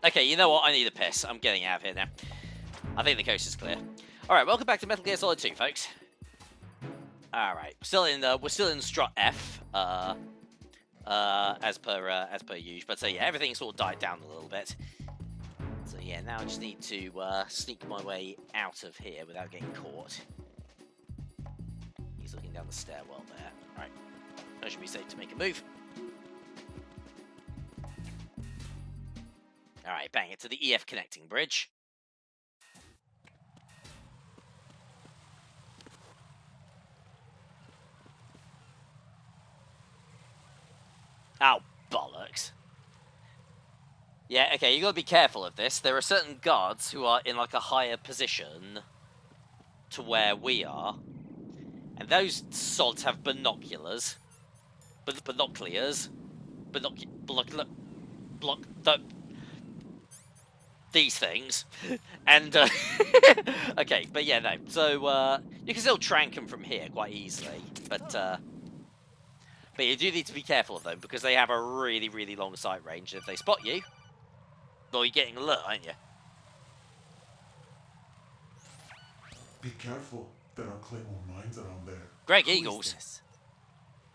Okay, you know what? I need a piss. I'm getting out of here now. I think the coast is clear. Alright, welcome back to Metal Gear Solid 2, folks. Alright, we're still in Strut F, as per usual. But yeah, everything sort of died down a little bit. So yeah, now I just need to sneak my way out of here without getting caught. He's looking down the stairwell there. Alright, I should be safe to make a move. Alright, bang it to the EF connecting bridge. Oh, bollocks. Yeah, okay, you gotta be careful of this. There are certain guards who are in like a higher position to where we are. And those sods have binoculars. These things. And, okay, but yeah, no. So, you can still trank them from here quite easily. But you do need to be careful of them, because they have a really, really long sight range. If they spot you, well, you're getting alert, aren't you? Be careful. There are Claymore mines around there. Greg Eagles.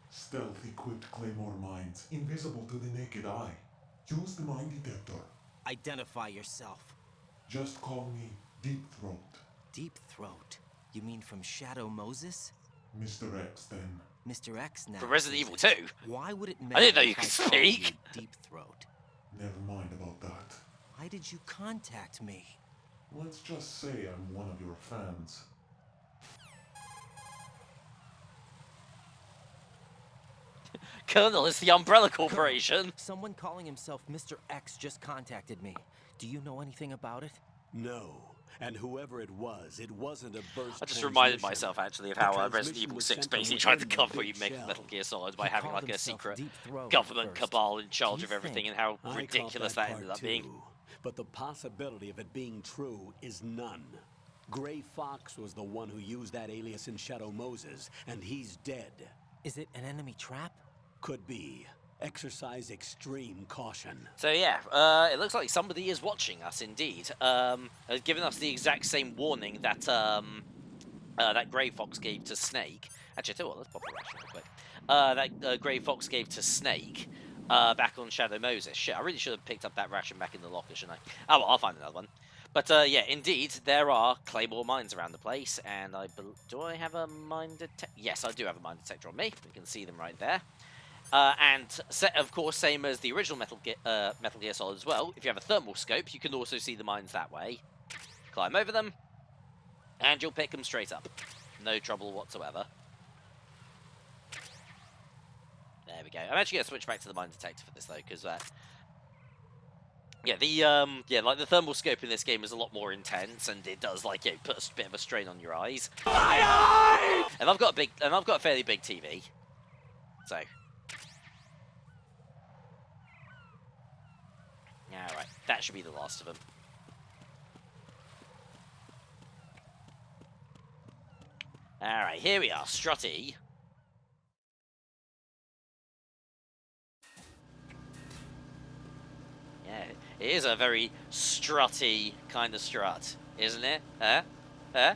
Stealth-equipped Claymore mines, invisible to the naked eye. Use the mine detector. Identify yourself. Just call me Deep Throat. Deep Throat? You mean from Shadow Moses? Mr. X, then. Mr. X now. From Resident Evil 2? Why would it matter? I didn't know you if could I called you speak. Deep Throat. Never mind about that. Why did you contact me? Let's just say I'm one of your fans. Colonel, it's the Umbrella Corporation. Someone calling himself Mr. X just contacted me. Do you know anything about it? No. And whoever it wasn't a burst. I just reminded myself, actually, of how Resident Evil 6 basically tried to cover you make Metal Gear Solid by having like a secret government cabal in charge of everything, and how ridiculous that ended up being. But the possibility of it being true is none. Gray Fox was the one who used that alias in Shadow Moses, and he's dead. Is it an enemy trap? Could be. Exercise extreme caution. So yeah, it looks like somebody is watching us indeed. Has given us the exact same warning that that Grey Fox gave to Snake. Actually, I tell you what, let's pop a ration real quick. That Grey Fox gave to Snake back on Shadow Moses. Shit, I really should have picked up that ration back in the locker, shouldn't I? Oh well, I'll find another one. But yeah, indeed, there are Claymore mines around the place, and do I have a mine detector? Yes, I do have a mine detector on me. We can see them right there. And of course, same as the original Metal Gear Solid as well, if you have a thermal scope, you can also see the mines that way. Climb over them, and you'll pick them straight up. No trouble whatsoever. There we go. I'm actually going to switch back to the mine detector for this, though, because yeah, like the thermal scope in this game is a lot more intense, and it does like put a bit of a strain on your eyes. And I've got a fairly big TV, so. Alright, that should be the last of them. Alright, here we are, Strutty. Yeah, it is a very strutty kind of strut, isn't it? Huh? Huh?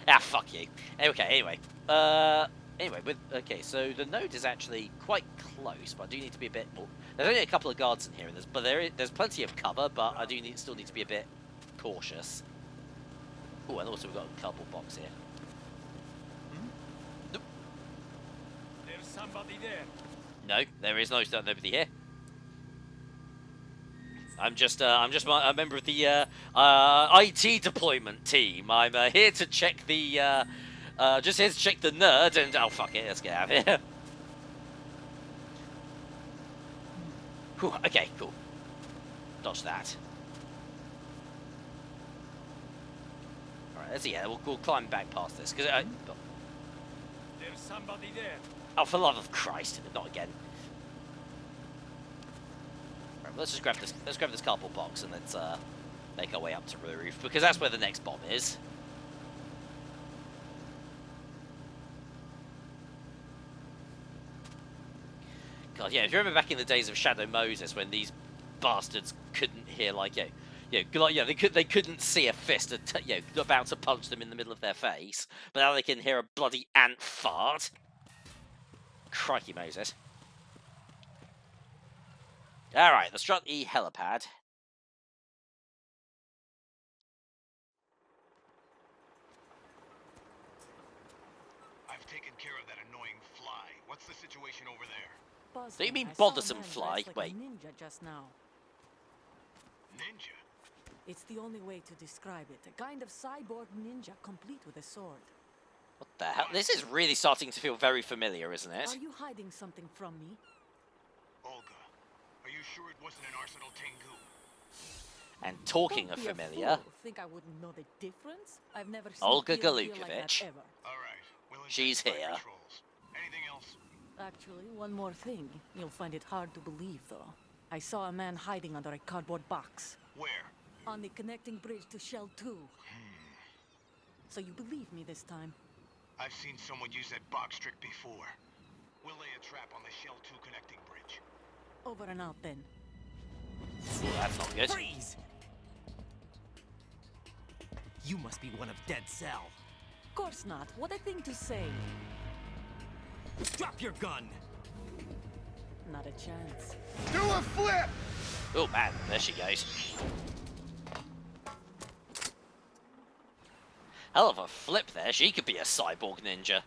Ah, fuck you. Okay, anyway. Okay, so the node is actually quite close, but I do need to be a bit more. There's only a couple of guards in here, but there's plenty of cover, but I do still need to be a bit cautious. Oh, and also we've got a cardboard box here. Nope. There's somebody there. No, there is nobody here. I'm just a member of the IT deployment team. I'm here to check the. Just here to check the nerd, and oh fuck it, let's get out of here. Whew, okay, cool. Dodge that. Alright, let's see. Yeah, we'll climb back past this because There's somebody there. oh, for the love of Christ, not again. Right, let's just grab this. Let's grab this cardboard box and let's make our way up to the roof because that's where the next bomb is. God, yeah, if you remember back in the days of Shadow Moses when these bastards couldn't hear like they couldn't see a fist about to punch them in the middle of their face, but now they can hear a bloody ant fart. Crikey Moses. Alright, the Strut E helipad. I've taken care of that annoying fly. What's the situation over there? Buzz, Do you mean I saw a bothersome man fly? dressed like Wait. a ninja just now. Ninja? It's the only way to describe it. A kind of cyborg ninja, complete with a sword. What the hell? This is really starting to feel very familiar, isn't Are it? you hiding something from me? Olga, are you sure it wasn't an Arsenal Tengu? And talking Don't of be a familiar, fool. Think I wouldn't know the difference? I've never seen Olga deal like that Galukovich. ever. All right. We'll She's intensify here. patrols. Anything else? Actually, one more thing. You'll find it hard to believe, though. I saw a man hiding under a cardboard box. Where? On the connecting bridge to Shell 2. So you believe me this time? I've seen someone use that box trick before. We'll lay a trap on the Shell 2 connecting bridge. Over and out, then. Ooh, that's not good. Freeze! You must be one of Dead Cell. Course not. What a thing to say. Drop your gun! Not a chance. Do a flip! Oh man, there she goes. Hell of a flip there. She could be a cyborg ninja.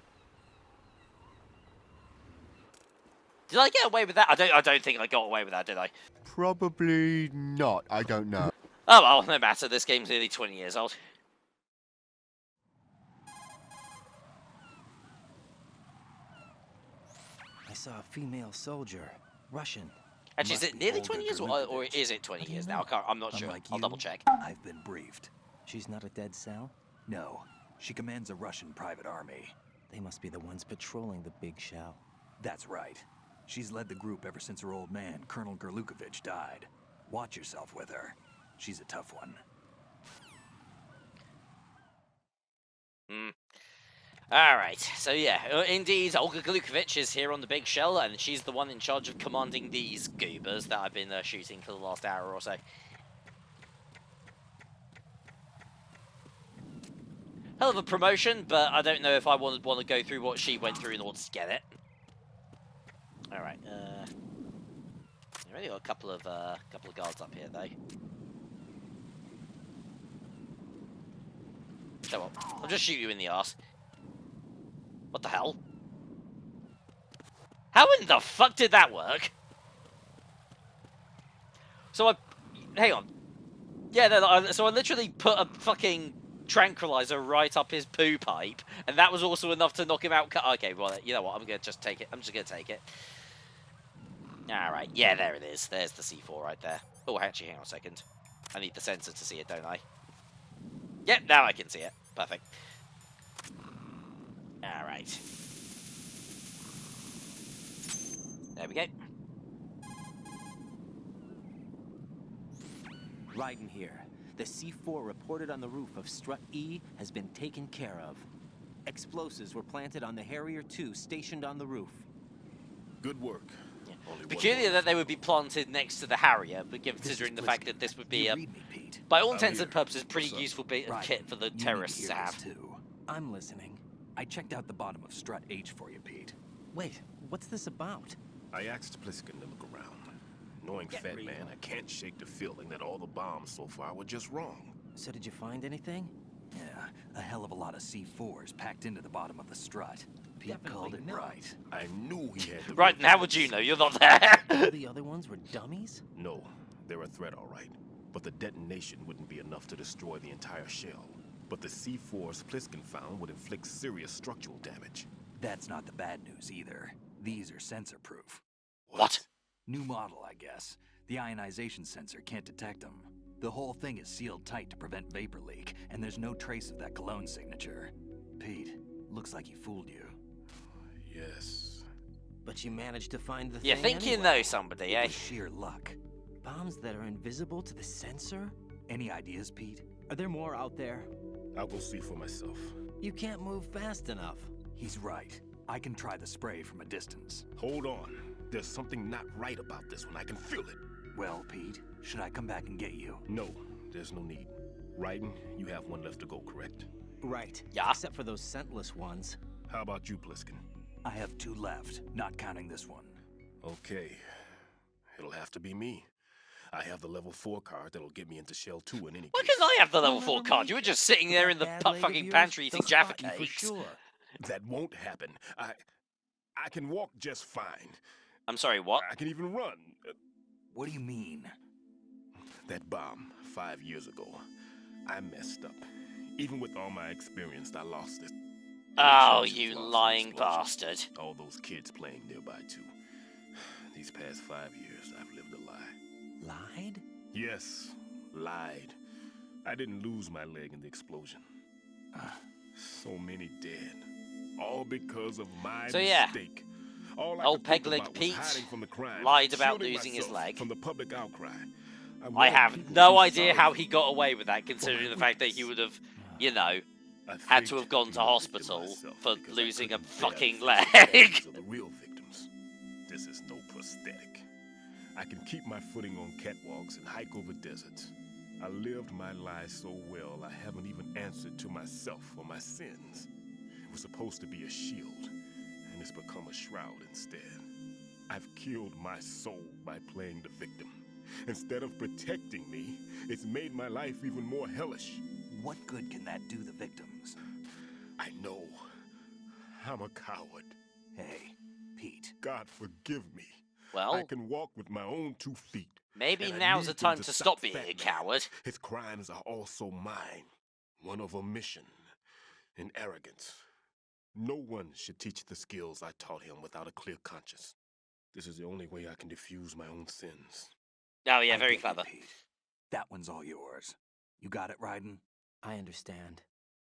Did I get away with that? I don't think I got away with that, did I? Probably not. I don't know. Oh well, no matter. This game's nearly 20 years old. I saw a female soldier. Russian. Actually, is Must it be nearly Olga 20 years, or Galukovich. is it 20 How do you years know? now? I'm not sure. Unlike I'll you, double check. I've been briefed. She's not a Dead Cell? No, she commands a Russian private army. They must be the ones patrolling the big shell. That's right. She's led the group ever since her old man, Colonel Galukovich, died. Watch yourself with her. She's a tough one. Alright, so yeah, indeed, Olga Galukovich is here on the big shell, and she's the one in charge of commanding these goobers that I've been shooting for the last hour or so. Hell of a promotion, but I don't know if I want to go through what she went through in order to get it. Alright, I've only got a couple of guards up here, though. So what? I'll just shoot you in the arse. What the hell? How in the fuck did that work? So hang on. Yeah, no, so I literally put a fucking tranquilizer right up his poo pipe, and that was also enough to knock him out. Okay, well, you know what? I'm gonna just take it. I'm just gonna take it. All right. Yeah, there it is. There's the C4 right there. Oh, actually, hang on a second. I need the sensor to see it, don't I? Yep, now I can see it. Perfect. Alright. There we go. Raiden here. The C4 reported on the roof of Strut E has been taken care of. Explosives were planted on the Harrier 2 stationed on the roof. Good work. Yeah. Only one Peculiar more. that they would be planted next to the Harrier, but considering the fact that this would be, by all intents and purposes, pretty useful bit of kit for the terrorists to have. Too. I'm listening. I checked out the bottom of Strut H for you, Pete. Wait, what's this about? I asked Pliskin to look around. Knowing Fat Man, I can't shake the feeling that all the bombs so far were just wrong. So did you find anything? Yeah, a hell of a lot of C4s packed into the bottom of the strut. Pete called it right. I knew he had the Right, and how would you know? You're not there. All the other ones were dummies? No, they're a threat, all right. But the detonation wouldn't be enough to destroy the entire shell. But the C4s Pliskin found would inflict serious structural damage. That's not the bad news either. These are sensor-proof. What? New model, I guess. The ionization sensor can't detect them. The whole thing is sealed tight to prevent vapor leak, and there's no trace of that cologne signature. Pete, looks like he fooled you. Yes. But you managed to find the You thing think you anyway. know somebody, It eh? was sheer luck. Bombs that are invisible to the sensor? Any ideas, Pete? Are there more out there? I'll go see for myself. You can't move fast enough. He's right. I can try the spray from a distance. Hold on. There's something not right about this one. I can feel it. Well, Pete, should I come back and get you? No, there's no need. Raiden, you have one left to go, correct? Right. Yeah. Except for those scentless ones. How about you, Pliskin? I have 2 left, not counting this one. Okay. It'll have to be me. I have the level 4 card that'll get me into Shell 2 in any Why case. couldn't I have the level 4 card? You were just sitting there in the That bad leg of fucking yours, pantry eating they'll Jaffa spot you for cakes. sure. That won't happen. I can walk just fine. I'm sorry, what? I can even run. What do you mean? That bomb 5 years ago, I messed up. Even with all my experience, I lost it. Oh, The church you was lost lying in the explosion. bastard. All those kids playing nearby, too. These past 5 years, I've lived a lie. Lied? Yes, lied. I didn't lose my leg in the explosion. So many dead. All because of my So, yeah. mistake. All I Old could think Peg Leg about was Pete hiding from the crime, lied about shielding losing his myself leg. from the public outcry. I wanted have people to no be idea sorry how for he me. got away with that, considering the fact that he would have, you know, I had to faked have gone to being a victim hospital myself for because I losing a couldn't bear fucking the leg. faces of the real victims. This is no prosthetic. I can keep my footing on catwalks and hike over deserts. I lived my life so well, I haven't even answered to myself for my sins. It was supposed to be a shield, and it's become a shroud instead. I've killed my soul by playing the victim. Instead of protecting me, it's made my life even more hellish. What good can that do the victims? I know. I'm a coward. Hey, Pete. God forgive me. Well, I can walk with my own 2 feet. maybe and I now's the need him time to stop being Fat a Man. coward. His crimes are also mine. One of omission and arrogance. No one should teach the skills I taught him without a clear conscience. This is the only way I can diffuse my own sins. Oh, yeah, I very get you, clever. Pete. That one's all yours. You got it, Raiden? I understand.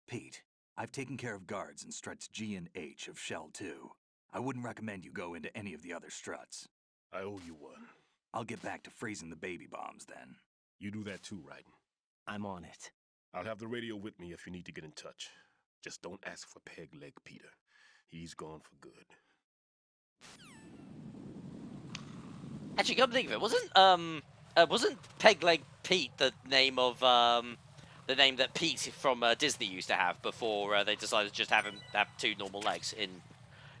Pete, I've taken care of guards in struts G and H of Shell 2. I wouldn't recommend you go into any of the other struts. I owe you one. I'll get back to freezing the baby bombs then. You do that too, Raiden. I'm on it. I'll have the radio with me if you need to get in touch. Just don't ask for Peg Leg Peter. He's gone for good. Actually, come to think of it, wasn't Peg Leg Pete the name of the name that Pete from Disney used to have before they decided to just have him have 2 normal legs in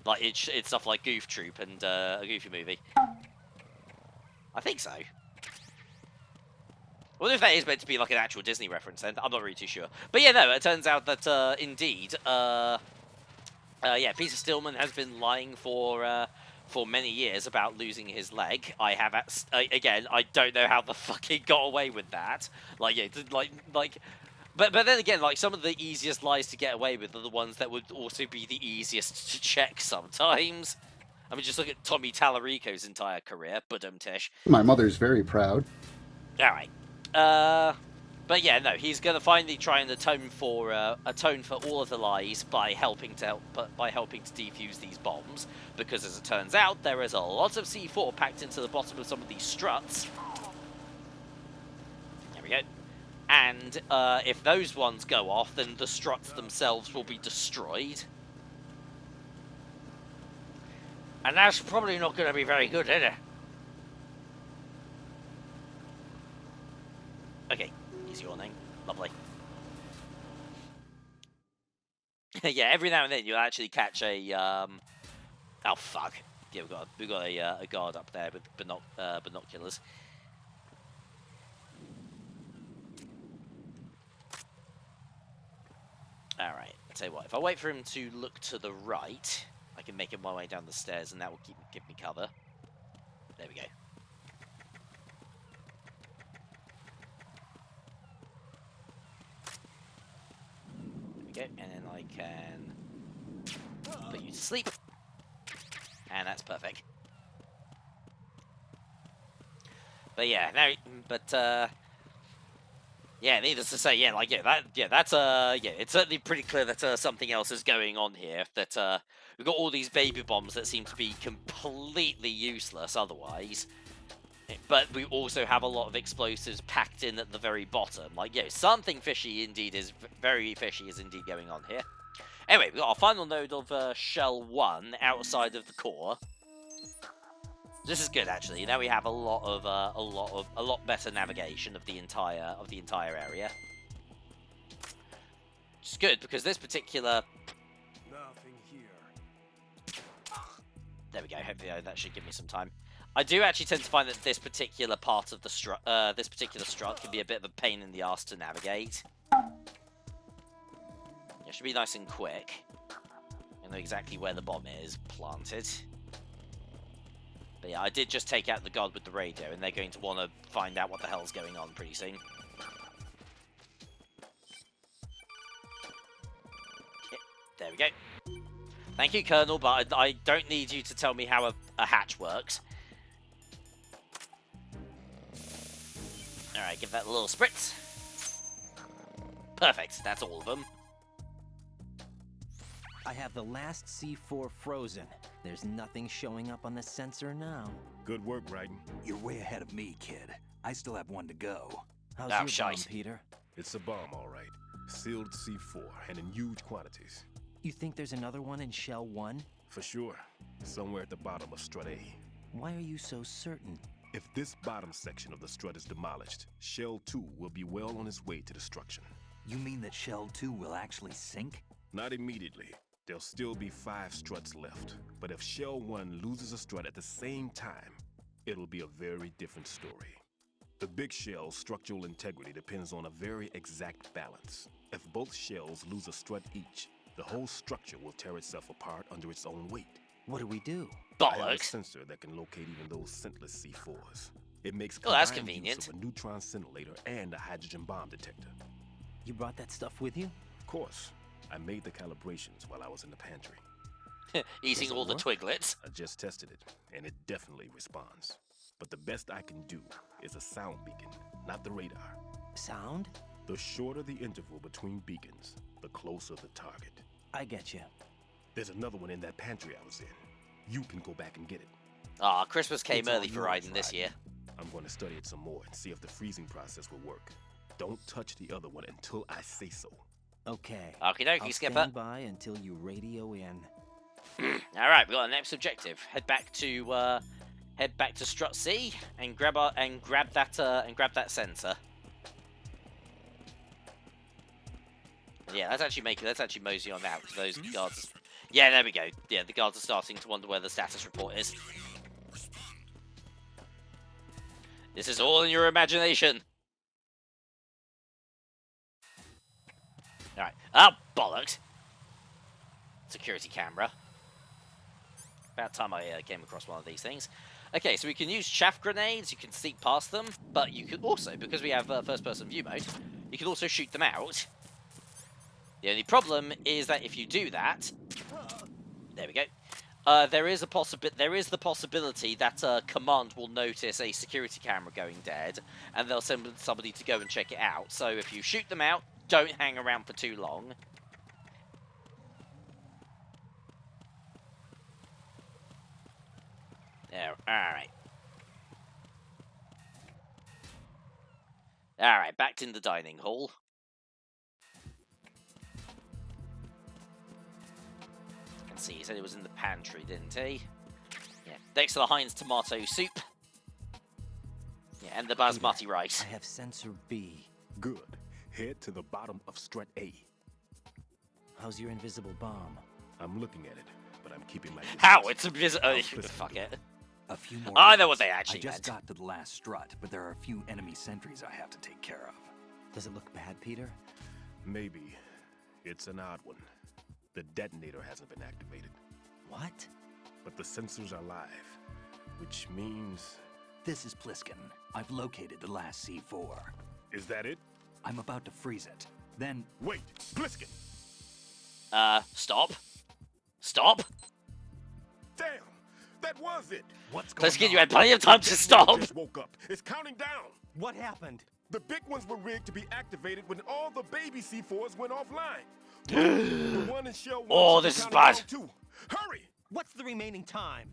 like it's stuff like Goof Troop and a Goofy movie? I think so. I wonder if that is meant to be like an actual Disney reference then. I'm not really too sure. But yeah, no, it turns out that indeed, yeah, Peter Stillman has been lying for many years about losing his leg. I have, again, I don't know how the fuck he got away with that. Like, yeah, but then again, like, some of the easiest lies to get away with are the ones that would also be the easiest to check sometimes. I mean, just look at Tommy Tallarico's entire career, Tish. My mother's very proud. Alright. But yeah, no, he's gonna finally try and atone for all of the lies by helping to defuse these bombs, because as it turns out, there is a lot of C4 packed into the bottom of some of these struts. There we go. And if those ones go off, then the struts themselves will be destroyed. And that's probably not going to be very good, is it? Okay, he's yawning. Lovely. Yeah, every now and then you'll actually catch a oh fuck! Yeah, we've got a guard up there with binoculars. All right. I'll tell you what. If I wait for him to look to the right, I can make him my way down the stairs, and that will give me cover. There we go. There we go, and then I can put you to sleep, and that's perfect. But yeah, yeah, needless to say, yeah, it's certainly pretty clear that something else is going on here. That we've got all these baby bombs that seem to be completely useless otherwise. But we also have a lot of explosives packed in at the very bottom. Like, yeah, something fishy indeed is very fishy is indeed going on here. Anyway, we've got our final node of Shell 1 outside of the core. This is good, actually. Now we have a lot better navigation of the entire area. Which is good because this particular. Nothing here. There we go. Hopefully that should give me some time. I do actually tend to find that this particular part of the strut, can be a bit of a pain in the ass to navigate. It should be nice and quick. I know exactly where the bomb is planted. But yeah, I did just take out the guard with the radio, and they're going to want to find out what the hell's going on pretty soon. Yeah, there we go. Thank you, Colonel, but I don't need you to tell me how a hatch works. Alright, give that a little spritz. Perfect, that's all of them. I have the last C4 frozen. There's nothing showing up on the sensor now. Good work, Raiden. You're way ahead of me, kid. I still have one to go. How's Oh, your shite. bomb, Peter? It's a bomb, all right. Sealed C4, and in huge quantities. You think there's another one in Shell 1? For sure. Somewhere at the bottom of Strut A. Why are you so certain? If this bottom section of the strut is demolished, Shell 2 will be well on its way to destruction. You mean that Shell 2 will actually sink? Not immediately. There'll still be 5 struts left. But if Shell 1 loses a strut at the same time, it'll be a very different story. The big shell's structural integrity depends on a very exact balance. If both shells lose a strut each, the whole structure will tear itself apart under its own weight. What do we do? I have a Bollocks. sensor that can locate even those scentless C4s. It makes Oh, that's combined convenient. use of a neutron scintillator and a hydrogen bomb detector. You brought that stuff with you? Of course, I made the calibrations while I was in the pantry. Eating Does it all the work? twiglets. I just tested it, and it definitely responds. But the best I can do is a sound beacon, not the radar. Sound? The shorter the interval between beacons, the closer the target. I get you. There's another one in that pantry I was in. You can go back and get it. Ah, Christmas came It's all early for yours, Raiden this Raiden. year. I'm going to study it some more and see if the freezing process will work. Don't touch the other one until I say so. Okay. Okie dokie, I'll Skipper. stand by until you radio in. Alright, we got our next objective. Head back to Strut C and grab that sensor. Yeah, let's actually mosey on out because those guards. Yeah, there we go. Yeah, the guards are starting to wonder where the status report is. This is all in your imagination. Alright. Ah, bollocks. Security camera. About time I came across one of these things. Okay, so we can use chaff grenades, you can sneak past them, but you can also, because we have first-person view mode, you can also shoot them out. The only problem is that if you do that, there we go. There is the possibility that command will notice a security camera going dead, and they'll send somebody to go and check it out. So if you shoot them out, don't hang around for too long. There, alright. Alright, back in the dining hall. Can see, he said it was in the pantry, didn't he? Yeah, next to the Heinz tomato soup. Yeah, and the basmati rice. I have sensor B. Good. Head to the bottom of Strut A. How's your invisible bomb? I'm looking at it, but I'm keeping my distance. How? It's invisible. I'll listen Fuck to it. A few more. I know what they minutes. actually I just meant. got to the last strut, but there are a few enemy sentries I have to take care of. Does it look bad, Peter? Maybe. It's an odd one. The detonator hasn't been activated, What? but the sensors are live, which means... This is Pliskin. I've located the last C4. Is that it? I'm about to freeze it. Then Wait! Pliskin! Stop. Stop. Damn! That was it! what's going Pliskin, on? you had plenty of time to stop. Just woke up. It's counting down! What happened? The big ones were rigged to be activated when all the baby C4s went offline. The one in Shell 1 Oh, should be this is counting bad. down too. Hurry! What's the remaining time?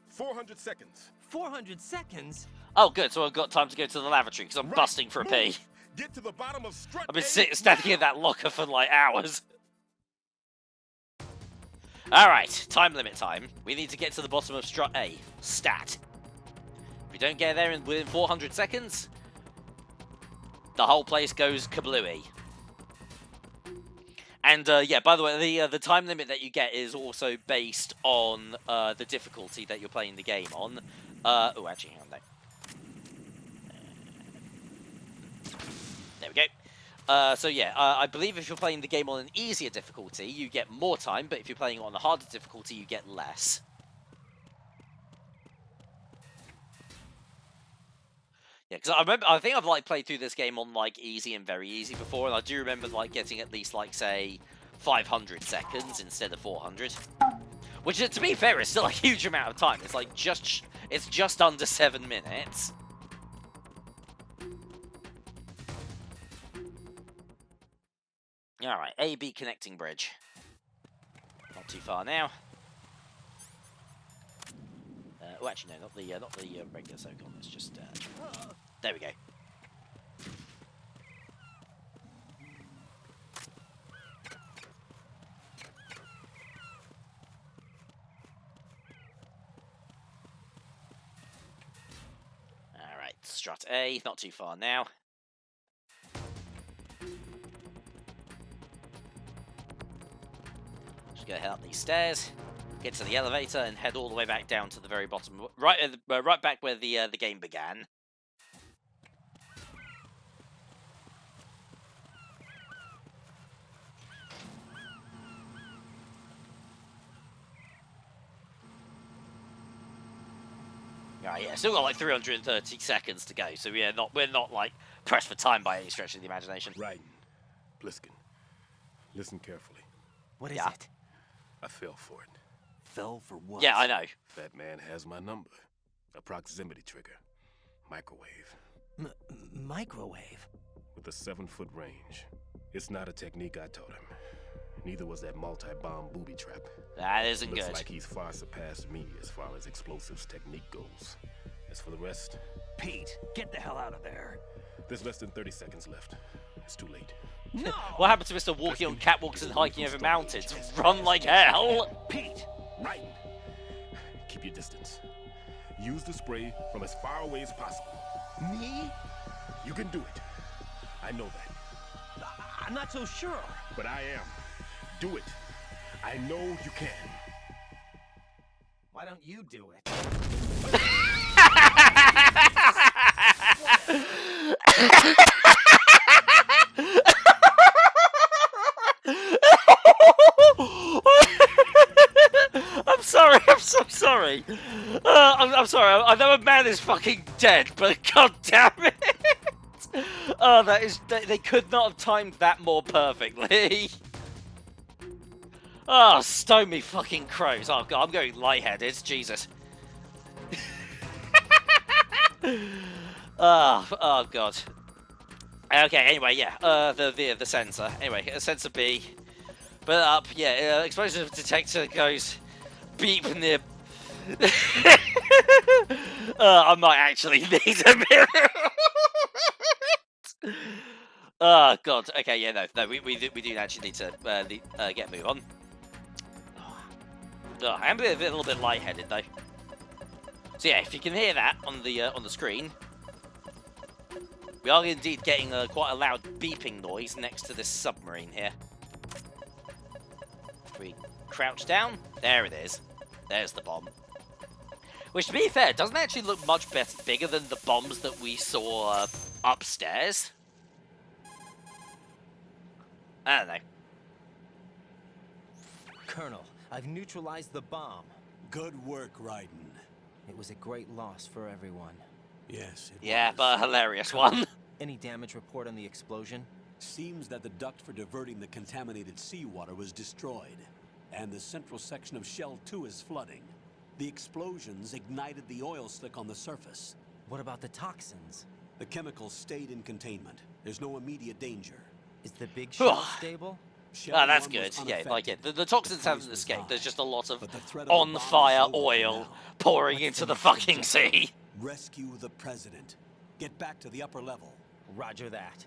400 seconds. 400 seconds? Oh, good. So I've got time to go to the lavatory because I'm Right, busting for a pee. move. Get to the bottom of Strut I've been A standing in that locker for like hours. Alright, time limit time. We need to get to the bottom of strut A. Stat. If we don't get there within 400 seconds, the whole place goes kablooey. And yeah, by the way, the time limit that you get is also based on the difficulty that you're playing the game on. Oh, actually, hang on, no. There we go. So yeah, I believe if you're playing the game on an easier difficulty, you get more time, but if you're playing on a harder difficulty, you get less. Yeah, because I think I've like played through this game on like easy and very easy before, and I do remember like getting at least like say 500 seconds instead of 400, which to be fair is still a huge amount of time. It's like it's just under 7 minutes. All right, A-B connecting bridge. Not too far now. Oh, actually, no, not the regular circle. It's just there we go. All right, strut A. Not too far now. Just go head up these stairs, get to the elevator, and head all the way back down to the very bottom, right back where the game began. Right, yeah, still got like 330 seconds to go, so yeah, we're not like pressed for time by any stretch of the imagination. Raiden, Bliskin, listen carefully. What is it? I fell for it. Fell for what? Yeah, I know. That man has my number. A proximity trigger. Microwave. Microwave? With a 7-foot range. It's not a technique I taught him. Neither was that multi-bomb booby trap. That isn't Looks good. like he's far surpassed me as far as explosives technique goes. As for the rest... Pete, get the hell out of there. There's less than 30 seconds left. It's too late. No! What happened to Mr. Walking on catwalks and hiking over mountains? Run like hell! Pete! Raiden! Keep your distance. Use the spray from as far away as possible. Me? You can do it. I know that. I'm not so sure. But I am. Do it. I know you can. Why don't you do it? I'm sorry, I'm so sorry. I'm sorry, I know a man is fucking dead, but god damn it. Oh, they could not have timed that more perfectly. Oh, stone me fucking crows. Oh god, I'm going lightheaded, Jesus. Oh god. Okay, anyway, yeah, the sensor. Anyway, sensor B. But up, yeah, explosive detector goes beep near. I might actually need a mirror. Oh god. Okay, yeah, no, we do actually need to get a move on. I am a little bit lightheaded though. So yeah, if you can hear that on the screen, we are indeed getting quite a loud beeping noise next to this submarine here. If we crouch down, there it is. There's the bomb. Which, to be fair, doesn't actually look much bigger than the bombs that we saw upstairs. I don't know. Colonel, I've neutralized the bomb. Good work, Raiden. It was a great loss for everyone. Yes, it Yeah, was. but a hilarious one. Any damage report on the explosion? Seems that the duct for diverting the contaminated seawater was destroyed, and the central section of Shell 2 is flooding. The explosions ignited the oil slick on the surface. What about the toxins? The chemicals stayed in containment. There's no immediate danger. Is the big shell stable? Ah, that's good. Yeah, like it. The toxins haven't escaped. There's just a lot of on-fire oil pouring into the fucking sea. Rescue the president. Get back to the upper level. Roger that.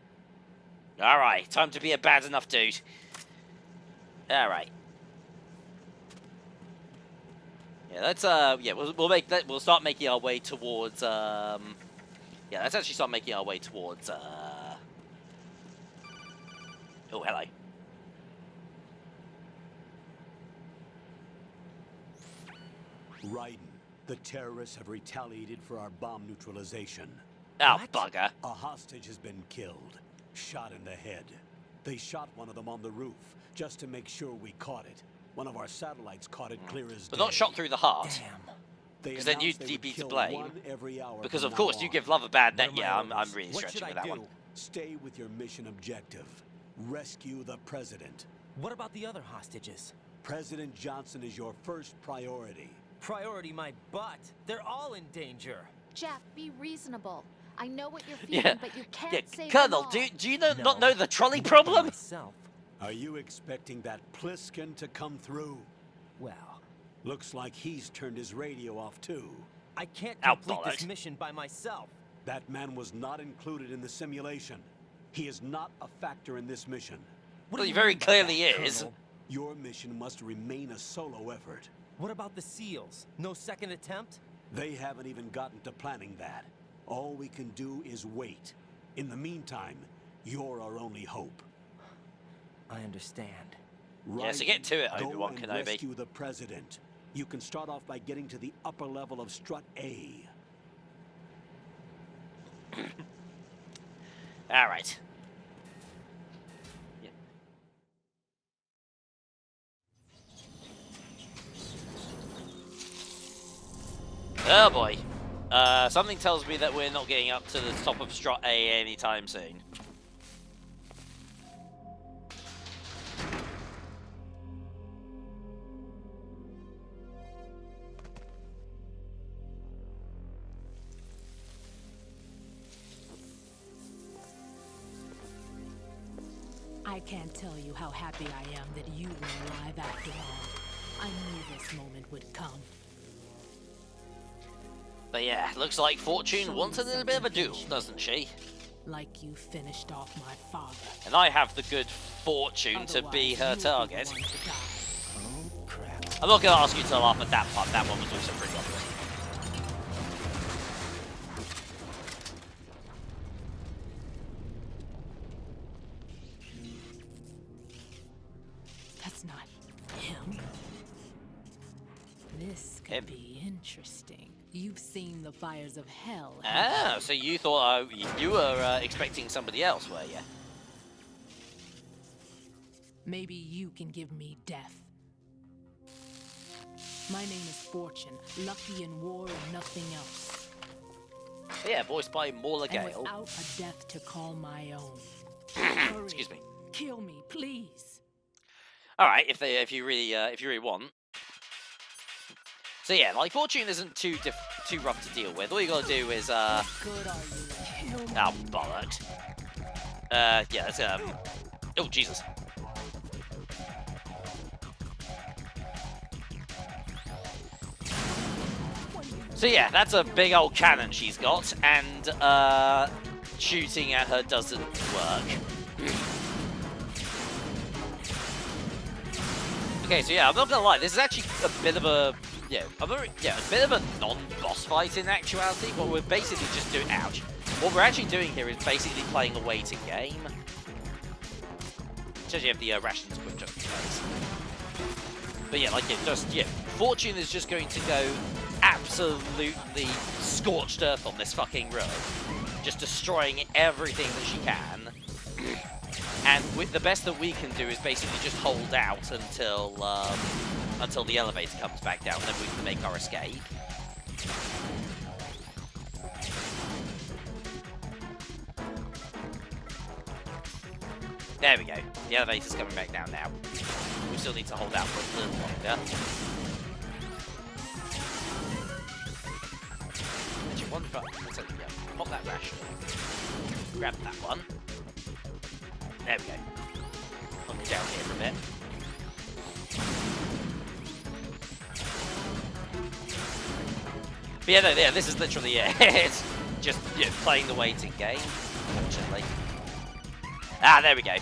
Alright, time to be a bad enough dude. Alright. Yeah, let's yeah, we'll start making our way towards yeah, let's actually start making our way towards oh, hello. Raiden, the terrorists have retaliated for our bomb neutralization. Oh, bugger. A hostage has been killed, shot in the head. They shot one of them on the roof, just to make sure we caught it. One of our satellites caught it clear as day. But not shot through the heart. Damn. Because then you'd be to blame. Because of course you give love a bad name. Yeah, I'm really stretching with that one. Stay with your mission objective. Rescue the president. What about the other hostages? President Johnson is your first priority. Priority my butt. They're all in danger. Jeff, be reasonable. I know what you're feeling, Yeah. but you can't save Colonel, them all. do you not know the trolley problem? Myself. Are you expecting that Pliskin to come through? Well, Looks like he's turned his radio off too. I can't Ow, complete this bollocks. mission by myself. That man was not included in the simulation. He is not a factor in this mission. What Well, do he you very mean by clearly that, is. Colonel? Your mission must remain a solo effort. What about the SEALs? No second attempt? They haven't even gotten to planning that. All we can do is wait. In the meantime, you're our only hope. I understand. Yeah, so get to it, Go Obi-Wan and Kenobi. rescue the president. You can start off by getting to the upper level of Strut A. All right. Yeah. Oh boy. Something tells me that we're not getting up to the top of Strut A anytime soon. I can't tell you how happy I am that you were alive after all. I knew this moment would come. But yeah, looks like Fortune wants a little bit of a duel, doesn't she? Like you finished off my father. And I have the good fortune to be her Otherwise, you target. would be the one to die. Oh, crap. I'm not going to ask you to laugh at that part. That one was also pretty obvious. That's not him. This could Him. be interesting. You've seen the fires of hell. Ah, so you thought you were expecting somebody else, were you? Maybe you can give me death. My name is Fortune, lucky in war and nothing else. Yeah, voiced by Mauler And Gale. without a death to call my own. Hurry. Excuse me. Kill me, please. All right, if you really want. So yeah, like Fortune isn't too rough to deal with. All you gotta do is Good are you? Kill me. oh bollocks. Yeah, that's oh Jesus. So yeah, that's a big old cannon she's got, and shooting at her doesn't work. Okay, so yeah, I'm not gonna lie, this is actually a bit of a a bit of a non-boss fight in actuality. What we're basically just doing, ouch. What we're actually doing here is basically playing a waiting game. Says you have the rations equipped just in case. But yeah, like Fortune is just going to go absolutely scorched earth on this fucking road, just destroying everything that she can. And the best that we can do is basically just hold out until the elevator comes back down, then we can make our escape. There we go. The elevator's coming back down now. We still need to hold out for a little longer. Actually, one button. Let's pop that ration. Grab that one. There we go. I'll go down here for a bit. But yeah, no, yeah, this is literally it. It's just playing the waiting game, unfortunately. Ah, there we go.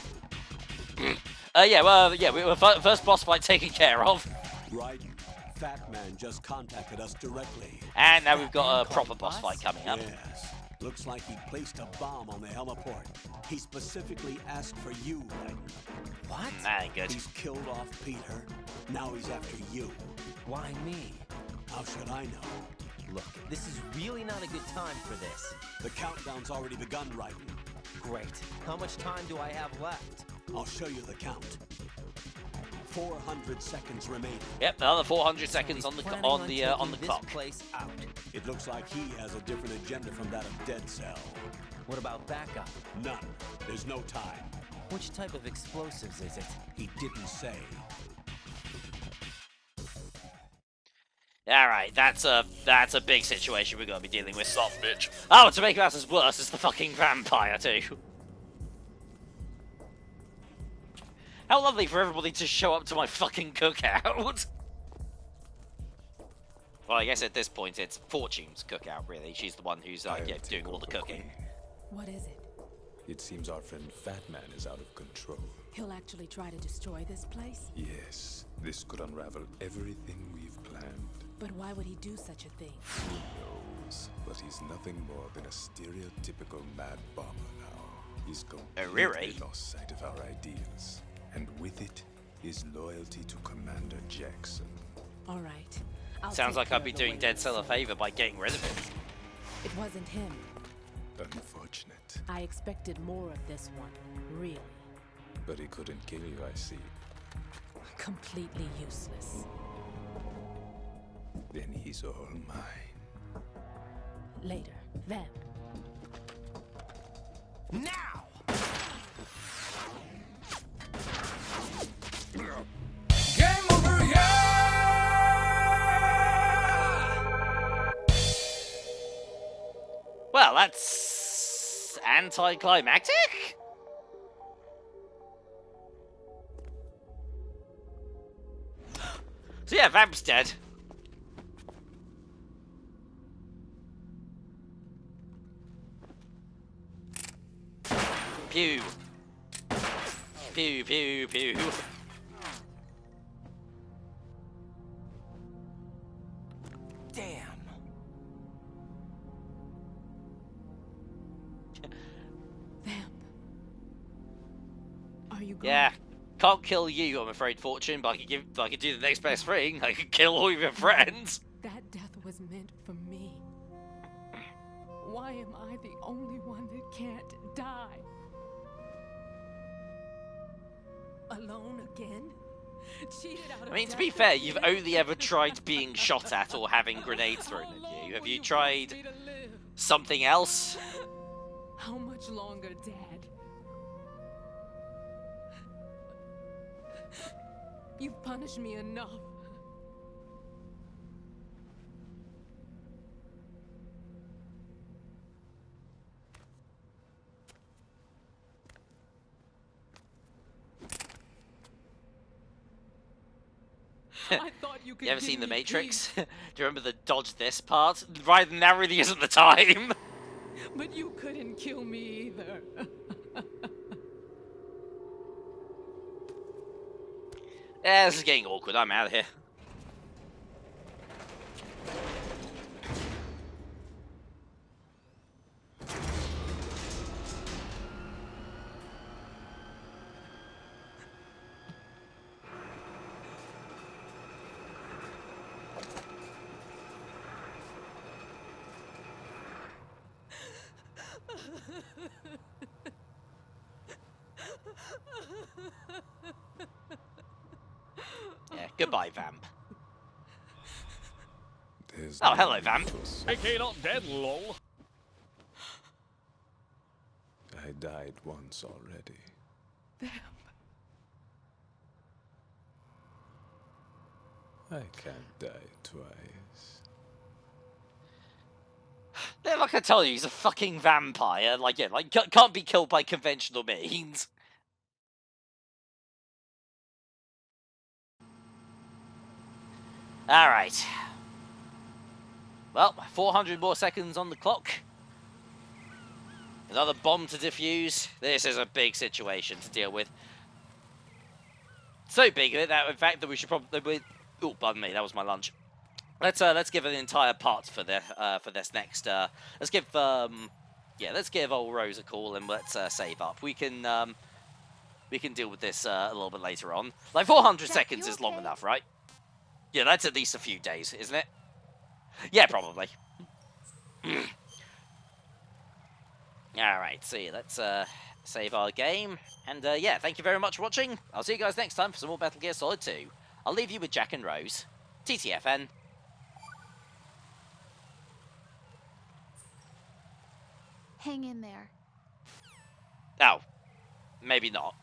Right. We were first boss fight taken care of. Raiden, Fat Man just contacted us directly. And now we've got a proper boss fight coming up. Yes. Looks like he placed a bomb on the heliport. He specifically asked for you, Raiden. What? That ain't good. He's killed off Peter. Now he's after you. Why me? How should I know? Look, this is really not a good time for this. The countdown's already begun, Raiden. Great. How much time do I have left? I'll show you the count. 400 seconds remaining. Yep, another 400 seconds on the clock. Place out. It looks like he has a different agenda from that of Dead Cell. What about backup? None. There's no time. Which type of explosives is it? He didn't say. Alright, that's a big situation we're gonna be dealing with. Stop, bitch. Oh, to make matters worse, it's the fucking vampire too. How lovely for everybody to show up to my fucking cookout. Well, I guess at this point it's Fortune's cookout, really. She's the one who's doing all the cooking. What is it? It seems our friend Fat Man is out of control. He'll actually try to destroy this place? Yes, this could unravel everything we've planned. But why would he do such a thing? Who knows? But he's nothing more than a stereotypical mad bomber now. He's completely lost sight of our ideas. And with it, his loyalty to Commander Jackson. All right. Sounds like I'd be doing Dead Cell a favor by getting rid of it. It wasn't him. Unfortunate. I expected more of this one, really. But he couldn't kill you, I see. Completely useless. Then he's all mine. Later, then. Now! Game over, Well, that's anticlimactic? So yeah, Vamp's dead. Pew. Pew, pew, pew. Damn. Vamp. Are you going? Yeah. Can't kill you, I'm afraid, Fortune, but I could do the next best thing. I could kill all of your friends. That death was meant for me. Why am I the only one that can't die? Alone again? Cheated out of I mean, to death be for fair, you've feeling- only ever tried being shot at or having grenades thrown at you. Have you tried something else? How much longer, Dad? You've punished me enough. I thought you could You ever give seen The me Matrix? peace, Do you remember the dodge this part? Right now really isn't the time. but you couldn't kill me either. Yeah, this is getting awkward. I'm out of here. Yeah, goodbye, Vamp. Oh, hello, Vamp. AK not dead, lol. I died once already. I can't die twice. Yeah, like I tell you, he's a fucking vampire. Like, yeah, like can't be killed by conventional means. All right. Well, 400 more seconds on the clock. Another bomb to defuse. This is a big situation to deal with. So big that in fact that we should probably Oh, pardon me, that was my lunch. Let's give an entire part for this next. Let's give let's give old Rose a call and let's save up. We can deal with this a little bit later on. Like 400 seconds is long enough, right? Yeah, that's at least a few days, isn't it? Yeah, probably. Alright, so yeah, let's save our game. And yeah, thank you very much for watching. I'll see you guys next time for some more Metal Gear Solid 2. I'll leave you with Jack and Rose. TTFN. Hang in there. Oh, maybe not.